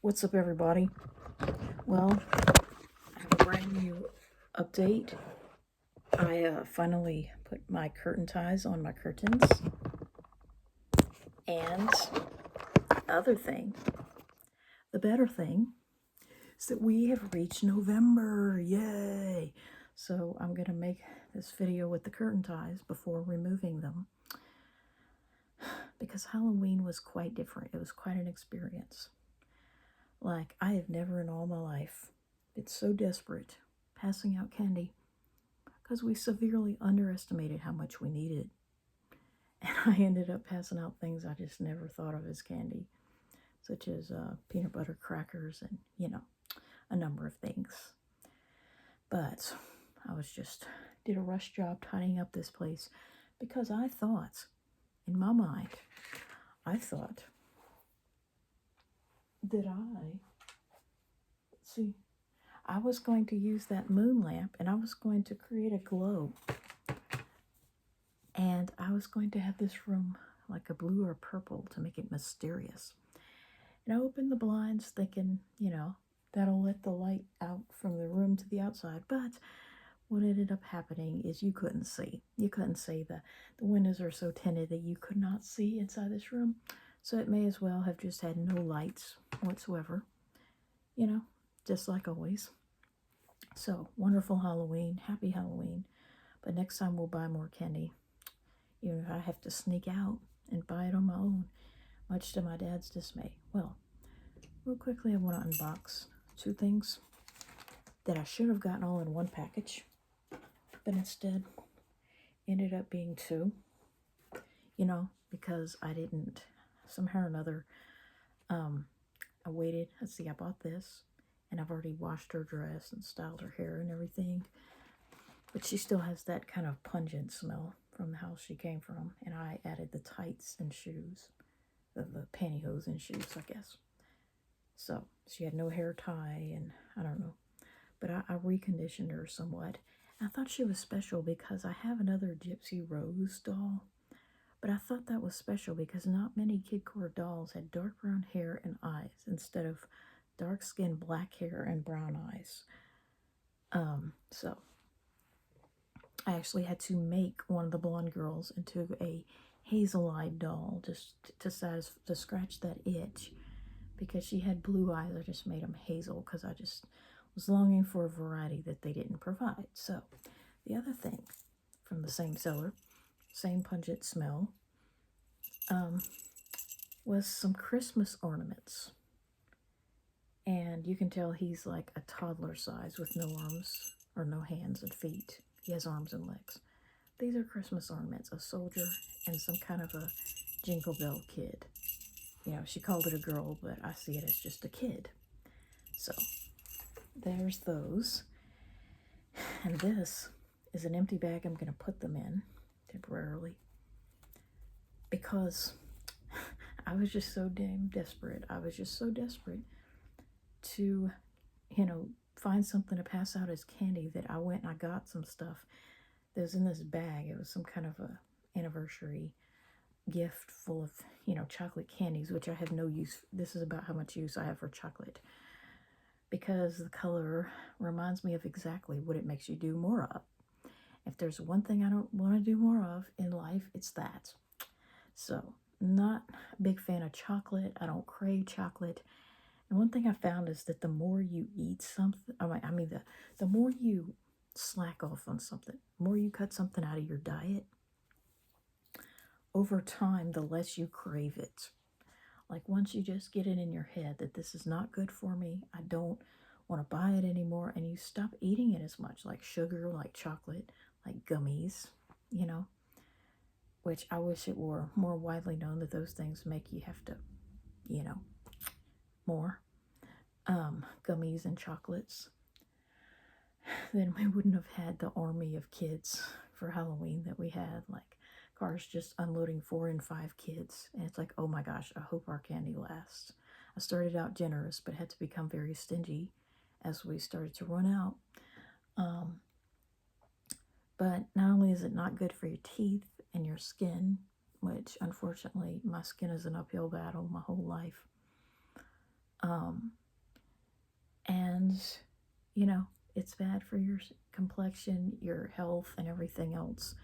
What's up, everybody? Well, I have a brand new update. I finally put my curtain ties on my curtains. And the better thing, is that we have reached November. Yay! So I'm going to make this video with the curtain ties before removing them. Because Halloween was quite different. It was quite an experience. Like, I have never in all my life been so desperate passing out candy because we severely underestimated how much we needed. And I ended up passing out things I just never thought of as candy, such as peanut butter crackers and, a number of things. But I did a rush job tidying up this place because I thought, in my mind, I was going to use that moon lamp and I was going to create a glow. And I was going to have this room like a blue or purple to make it mysterious. And I opened the blinds thinking, that'll let the light out from the room to the outside. But what ended up happening is you couldn't see. You couldn't see. The windows are so tinted that you could not see inside this room. So it may as well have just had no lights whatsoever. Just like always. So, wonderful Halloween. Happy Halloween. But next time we'll buy more candy. Even if I have to sneak out and buy it on my own, much to my dad's dismay. Well, real quickly I want to unbox two things that I should have gotten all in one package, but instead ended up being two, because I didn't, somehow or another, I waited. Let's see, I bought this, and I've already washed her dress and styled her hair and everything, but she still has that kind of pungent smell from the house she came from, and I added the tights and shoes, the pantyhose and shoes, I guess. So she had no hair tie, and I don't know, but I reconditioned her somewhat. I thought she was special because I have another Gypsy Rose doll, but I thought that was special because not many kidcore dolls had dark brown hair and eyes instead of dark skin, black hair, and brown eyes. So I actually had to make one of the blonde girls into a hazel-eyed doll just to scratch that itch, because she had blue eyes. I just made them hazel because I just was longing for a variety that they didn't provide. So the other thing from the same seller, same pungent smell, was some Christmas ornaments. And you can tell he's like a toddler size with no arms or no hands and feet. He has arms and legs. These are Christmas ornaments, a soldier and some kind of a Jingle Bell kid. She called it a girl, but I see it as just a kid. So there's those. And this is an empty bag I'm going to put them in temporarily because I was just so damn desperate. I was just so desperate to, find something to pass out as candy that I went and I got some stuff that was in this bag. It was some kind of a anniversary gift full of, chocolate candies, which I have no use. This is about how much use I have for chocolate, because the color reminds me of exactly what it makes you do more of. If there's one thing I don't want to do more of in life, it's that. So, not a big fan of chocolate. I don't crave chocolate. And one thing I found is that the more you eat something, the more you slack off on something, the more you cut something out of your diet, over time, the less you crave it. Like, once you just get it in your head that this is not good for me, I don't want to buy it anymore, and you stop eating it as much, like sugar, like chocolate, like gummies, which I wish it were more widely known that those things make you have to, more gummies and chocolates. Then we wouldn't have had the army of kids for Halloween that we had, like cars just unloading 4 and 5 kids. And it's like, oh my gosh, I hope our candy lasts. I started out generous, but had to become very stingy as we started to run out. But not only is it not good for your teeth and your skin, which unfortunately my skin is an uphill battle my whole life, Um, and, you know, it's bad for your complexion, your health, and everything else.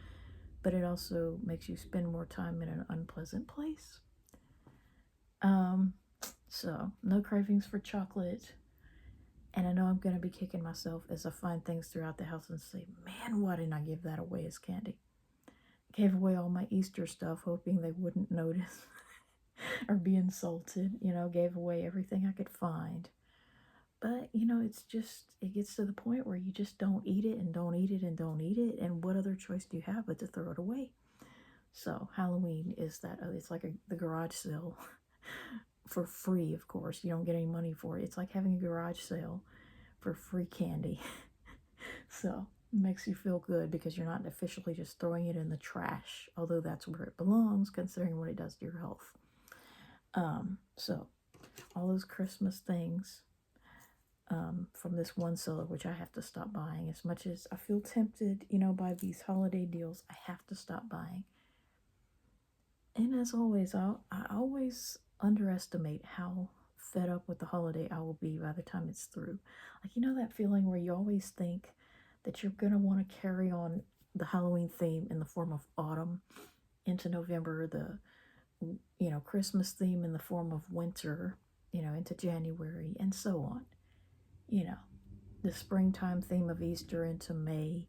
But it also makes you spend more time in an unpleasant place. Um, so, no cravings for chocolate. And I know I'm going to be kicking myself as I find things throughout the house and say, man, why didn't I give that away as candy? Gave away all my Easter stuff, hoping they wouldn't notice or be insulted. Gave away everything I could find. But, it's just, it gets to the point where you just don't eat it and don't eat it and don't eat it. And what other choice do you have but to throw it away? So, Halloween is that, it's like the garage sale for free, of course. You don't get any money for it. It's like having a garage sale for free candy. So, it makes you feel good because you're not officially just throwing it in the trash, although that's where it belongs, considering what it does to your health. So, all those Christmas things from this one seller, which I have to stop buying. As much as I feel tempted, by these holiday deals, I have to stop buying. And as always, I always underestimate how fed up with the holiday I will be by the time it's through. Like, that feeling where you always think that you're going to want to carry on the Halloween theme in the form of autumn into November, the, Christmas theme in the form of winter, into January, and so on. The springtime theme of Easter into May,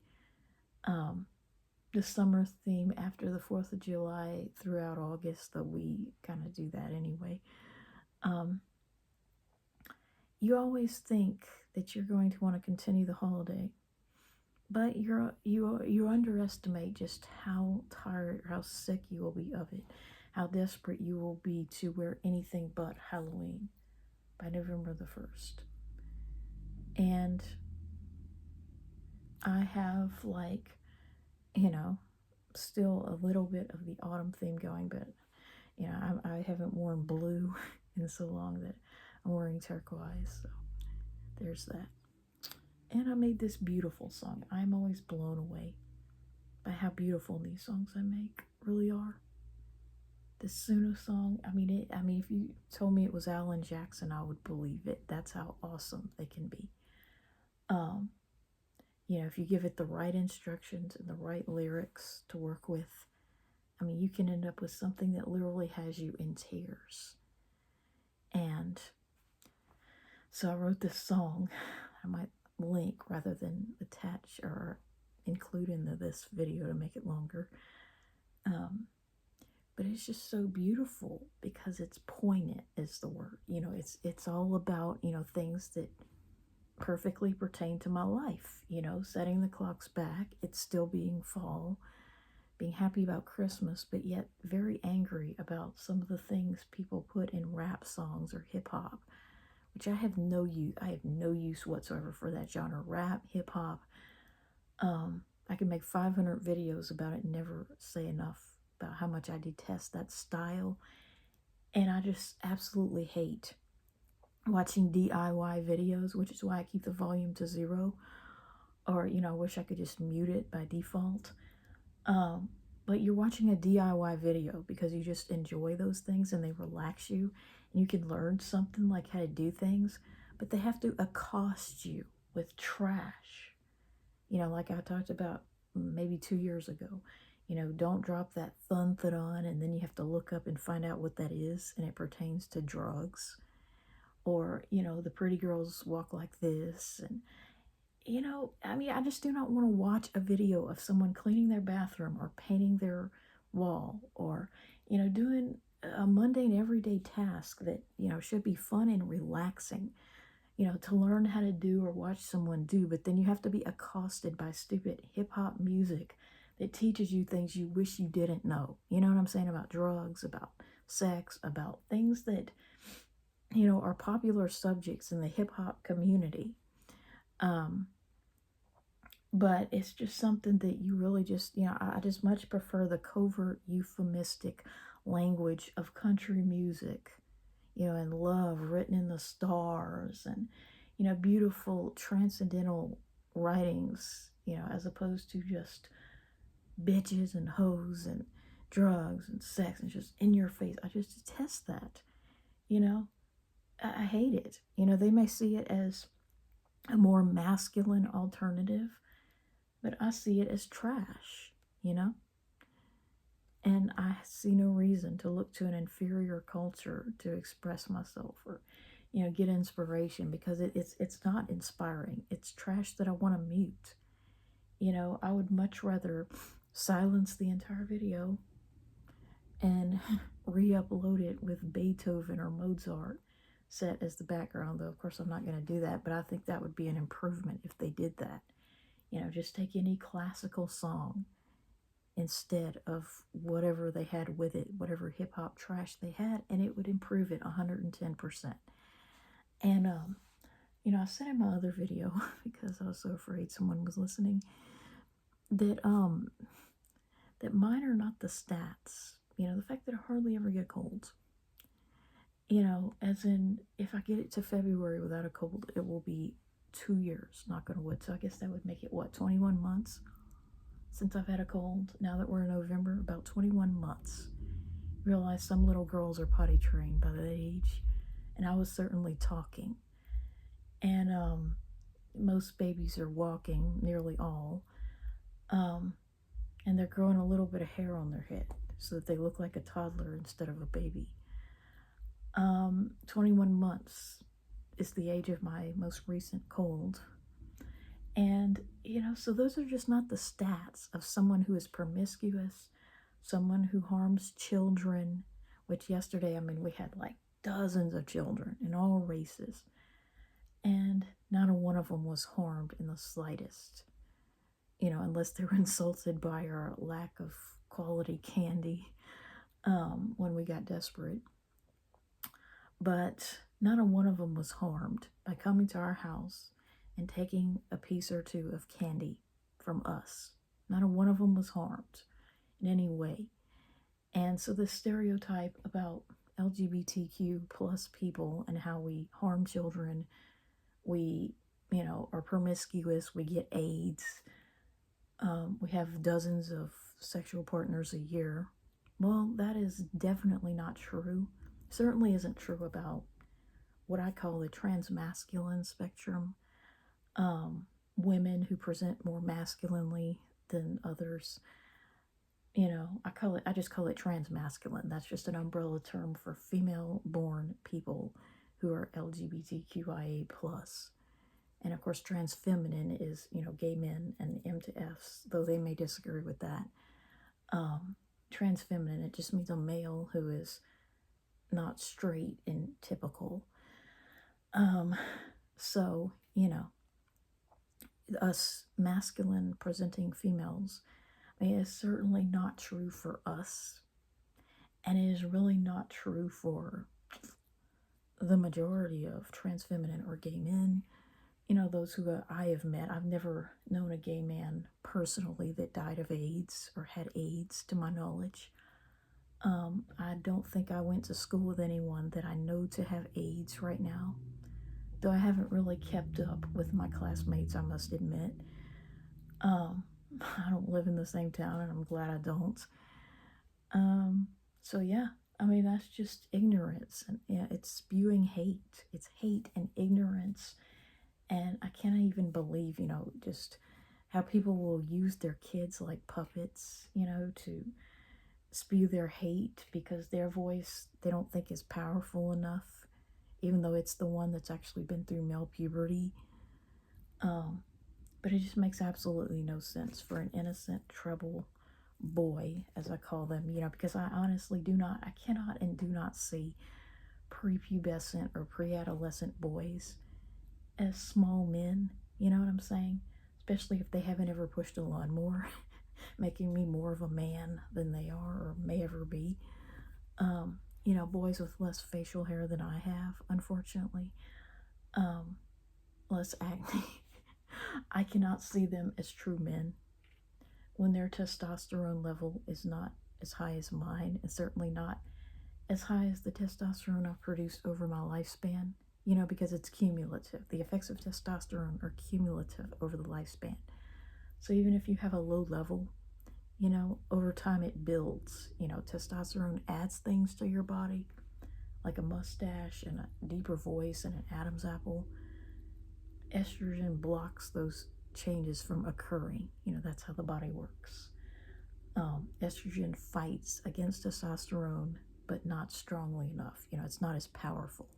the summer theme after the 4th of July throughout August, though we kind of do that anyway. You always think that you're going to want to continue the holiday, but you underestimate just how tired, how sick you will be of it, how desperate you will be to wear anything but Halloween by November the 1st. And I have, like, still a little bit of the autumn theme going, but I haven't worn blue in so long that I'm wearing turquoise. So there's that. And I made this beautiful song. I'm always blown away by how beautiful these songs I make really are. The Suno song, I mean, if you told me it was Alan Jackson, I would believe it. That's how awesome they can be. If you give it the right instructions and the right lyrics to work with, you can end up with something that literally has you in tears. And so I wrote this song. I might link rather than attach or include in this video to make it longer. But it's just so beautiful because it's poignant is the word. It's all about, things that perfectly pertain to my life. Setting the clocks back, it's still being fall, being happy about Christmas, but yet very angry about some of the things people put in rap songs or hip hop, which I have no use whatsoever for that genre. Rap, hip hop. I can make 500 videos about it and never say enough about how much I detest that style. And I just absolutely hate watching DIY videos, which is why I keep the volume to 0. Or, I wish I could just mute it by default. But you're watching a DIY video because you just enjoy those things and they relax you. And you can learn something like how to do things. But they have to accost you with trash. Like I talked about maybe 2 years ago. Don't drop that thun-thud on and then you have to look up and find out what that is. And it pertains to drugs. Or, the pretty girls walk like this. And, I just do not want to watch a video of someone cleaning their bathroom or painting their wall or, doing a mundane everyday task that, should be fun and relaxing, to learn how to do or watch someone do. But then you have to be accosted by stupid hip hop music that teaches you things you wish you didn't know. You know what I'm saying? About drugs, about sex, about things that, are popular subjects in the hip hop community. But it's just something that you really just, I just much prefer the covert, euphemistic language of country music, and love written in the stars and, beautiful transcendental writings, as opposed to just bitches and hoes and drugs and sex and just in your face. I just detest that, I hate it. You know, they may see it as a more masculine alternative, but I see it as trash, you know? And I see no reason to look to an inferior culture to express myself or, you know, get inspiration because it's not inspiring. It's trash that I want to mute. You know, I would much rather silence the entire video and re-upload it with Beethoven or Mozart set as the background. Though of course I'm not going to do that, but I think that would be an improvement if they did that. You know, just take any classical song instead of whatever they had with it, whatever hip hop trash they had, and it would improve it 110%. And you know, I said in my other video because I was so afraid someone was listening that that mine are not the stats. You know, the fact that I hardly ever get colds. You know, as in, if I get it to February without a cold, it will be 2 years, knock on wood. So I guess that would make it, what, 21 months since I've had a cold? Now that we're in November, about 21 months. Realize some little girls are potty trained by that age, and I was certainly talking. And most babies are walking, nearly all. And they're growing a little bit of hair on their head so that they look like a toddler instead of a baby. 21 months is the age of my most recent cold. And, you know, so those are just not the stats of someone who is promiscuous, someone who harms children, which yesterday, I mean, we had like dozens of children in all races, and not a one of them was harmed in the slightest, you know, unless they were insulted by our lack of quality candy when we got desperate. But not a one of them was harmed by coming to our house and taking a piece or two of candy from us. Not a one of them was harmed in any way. And so this stereotype about LGBTQ plus people and how we harm children, we, you know, are promiscuous, we get AIDS, we have dozens of sexual partners a year. Well, that is definitely not true. Certainly isn't true about what I call the transmasculine spectrum. Women who present more masculinely than others. You know, I just call it transmasculine. That's just an umbrella term for female-born people who are LGBTQIA plus. And of course, transfeminine is, you know, gay men and M to Fs, though they may disagree with that. Transfeminine, it just means a male who is not straight and typical. So, you know, us masculine presenting females, I mean, it's certainly not true for us. And it is really not true for the majority of transfeminine or gay men. You know, those who I have met, I've never known a gay man personally that died of AIDS or had AIDS to my knowledge. I don't think I went to school with anyone that I know to have AIDS right now, though I haven't really kept up with my classmates, I must admit. I don't live in the same town, and I'm glad I don't. So yeah, I mean, that's just ignorance, and yeah, it's spewing hate. It's hate and ignorance, and I can't even believe, you know, just how people will use their kids like puppets, you know, to spew their hate because their voice they don't think is powerful enough, even though it's the one that's actually been through male puberty. But it just makes absolutely no sense for an innocent treble boy, as I call them, you know, because I honestly I cannot and do not see prepubescent or pre-adolescent boys as small men, you know what I'm saying? Especially if they haven't ever pushed a lawnmower, making me more of a man than they are or may ever be. You know, boys with less facial hair than I have, unfortunately. Less acne. I cannot see them as true men when their testosterone level is not as high as mine, and certainly not as high as the testosterone I've produced over my lifespan, you know, because it's cumulative. The effects of testosterone are cumulative over the lifespan. So even if you have a low level, you know, over time it builds. You know, testosterone adds things to your body, like a mustache and a deeper voice and an Adam's apple, estrogen blocks those changes from occurring. That's how the body works. Estrogen fights against testosterone, but not strongly enough. It's not as powerful.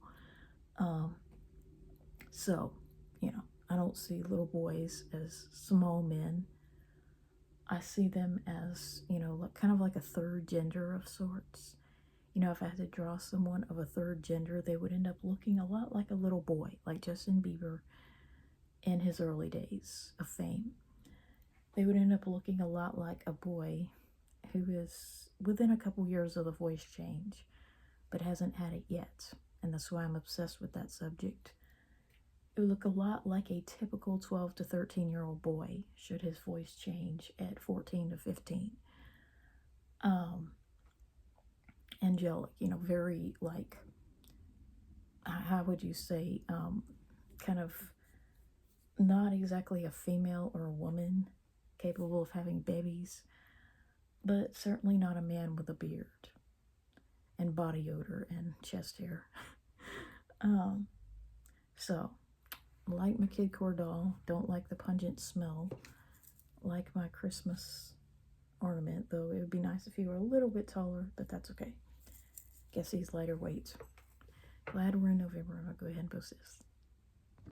Um, so, I don't see little boys as small men. I see them as, kind of like a third gender of sorts. If I had to draw someone of a third gender, they would end up looking a lot like a little boy, like Justin Bieber in his early days of fame. They would end up looking a lot like a boy who is within a couple years of the voice change, but hasn't had it yet. And that's why I'm obsessed with that subject. It would look a lot like a typical 12 to 13-year-old boy should his voice change at 14 to 15. Angelic, very like, how would you say, kind of not exactly a female or a woman capable of having babies, but certainly not a man with a beard and body odor and chest hair. So, like my kid Cordell, don't like the pungent smell, like my Christmas ornament, though it would be nice if he were a little bit taller, but that's okay. Guess he's lighter weight. Glad we're in November, and I'll go ahead and post this.